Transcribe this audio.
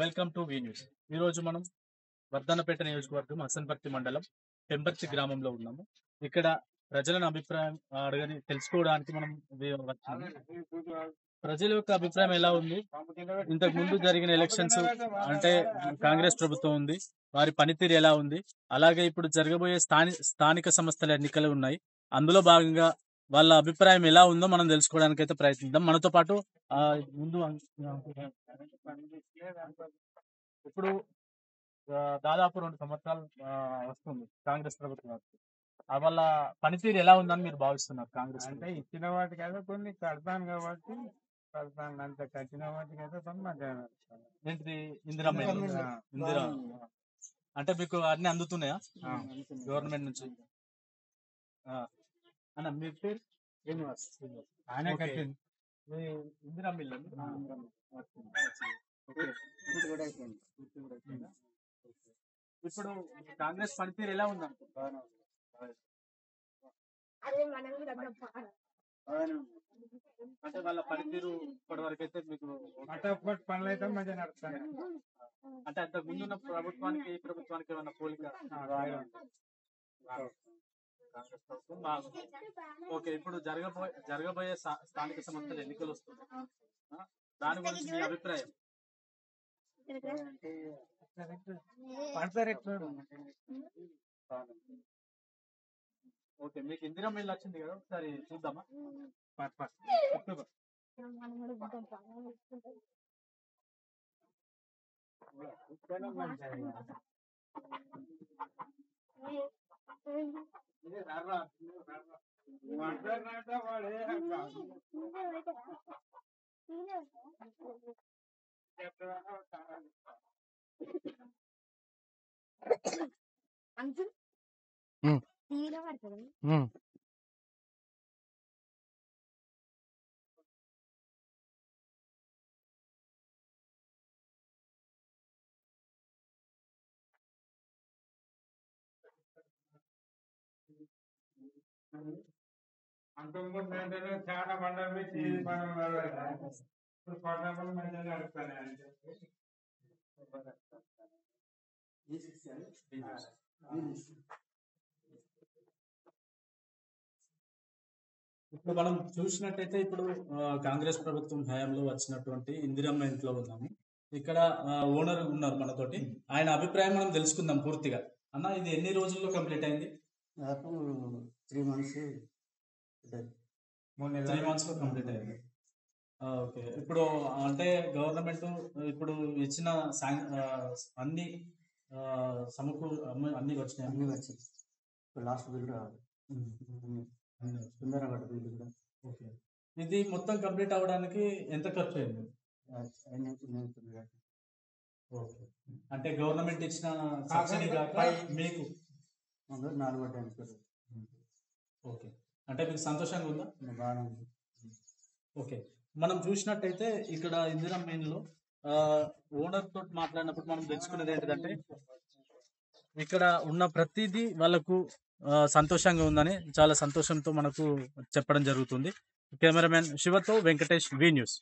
Welcome to V news. ఈరోజు మనం వర్ధన్నపేట నియోజకవర్గం అసన్పర్తి మండలం పెంబర్తి గ్రామంలో ఉన్నాము. ఇక్కడ ప్రజలను అభిప్రాయం అడగని తెలుసుకోవడానికి మనం వచ్చాము. ప్రజల యొక్క అభిప్రాయం ఎలా ఉంది? ఇంతకు ముందు జరిగిన ఎలక్షన్స్ అంటే కాంగ్రెస్ ప్రభుత్వం ఉంది, వారి పనితీరు ఎలా ఉంది? అలాగే ఇప్పుడు జరగబోయే స్థానిక సంస్థల ఎన్నికలు ఉన్నాయి. అందులో భాగంగా వాళ్ళ అభిప్రాయం ఎలా ఉందో మనం తెలుసుకోవడానికి అయితే ప్రయత్నిద్దాం. మనతో పాటు ముందు ఇప్పుడు దాదాపు 2 సంవత్సరాలు వస్తుంది కాంగ్రెస్ ప్రభుత్వం వచ్చి. వాళ్ళ పనితీరు ఎలా ఉందని మీరు భావిస్తున్నారు? కాంగ్రెస్ అంటే ఇచ్చిన వాటికైతే కొన్ని కడతాను కాబట్టి కడతాను, అంత కట్టిన వాటికైతే కొన్ని మంచిగా నడుస్తాను. ఏంటిది? ఇందిరా ఇందిరా అంటే మీకు అన్ని అందుతున్నాయా గవర్నమెంట్ నుంచి? అన్న మీ పేరు? శ్రీనివాస్. ఆయన ఓకే. కట్టింది. ఇందిరా మిల్ ఇప్పుడు కాంగ్రెస్ పనితీరు ఎలా ఉంది అనుకుంటున్నారు? అంటే వాళ్ళ పనితీరు ఇప్పటి వరకు అయితే మీకు ఒక్కటి పనులు అయితే మంచిగా నడుస్తాయి. అంటే అంతకు ముందు ఉన్న ప్రభుత్వానికి ఈ ప్రభుత్వానికి ఏమన్నా పోలిక? కాంగ్రెస్ ప్రభుత్వం బాగుంది. ఓకే, ఇప్పుడు జరగబోయే స్థానిక సంస్థల ఎన్నికలు వస్తుంది. దాని గురించి మీ అభిప్రాయం? ఓకే, మీకు ఇందిరా మిల్ వచ్చింది కదా, ఒకసారి చూద్దామా? అంతకుముందు ఏంటంటే చాలా మండలం పెట్టి మనం ఇప్పుడు పట్టణాలు మంచిగా నడుస్తాయి అంటే ఇప్పుడు మనం చూసినట్టయితే ఇప్పుడు కాంగ్రెస్ ప్రభుత్వం హయాంలో వచ్చినటువంటి ఇందిరమ్మ ఇంట్లో ఉన్నాము. ఇక్కడ ఓనర్ ఉన్నారు మనతోటి, ఆయన అభిప్రాయం మనం తెలుసుకుందాం పూర్తిగా. అన్న, ఇది ఎన్ని రోజుల్లో కంప్లీట్ అయింది? దాదాపు 3 months 3 months లో కంప్లీట్ అయింది. ఓకే, ఇప్పుడు అంటే గవర్నమెంట్ ఇప్పుడు ఇచ్చిన అన్ని అన్ని వచ్చినాయి. అన్ని వచ్చి లాస్ట్ బిల్ రావాలి. సుందరగఢ బిల్ కూడా. ఓకే, ఇది మొత్తం కంప్లీట్ అవ్వడానికి ఎంత ఖర్చు అయింది? ఓకే, అంటే గవర్నమెంట్ ఇచ్చిన సబ్సిడీ కాక మీకు 4 పడ్డాయి. ఓకే, అంటే మీకు సంతోషంగా ఉందా? బాగానే ఉంది. ఓకే, మనం చూసినట్టయితే ఇక్కడ ఇందిరా మెయిన్లో ఓనర్ తోటి మాట్లాడినప్పుడు మనం తెలుసుకునేది ఏంటంటే ఇక్కడ ఉన్న ప్రతిదీ వాళ్ళకు సంతోషంగా ఉందని చాలా సంతోషంతో మనకు చెప్పడం జరుగుతుంది. కెమెరామెన్ శివతో వెంకటేష్, వి న్యూస్.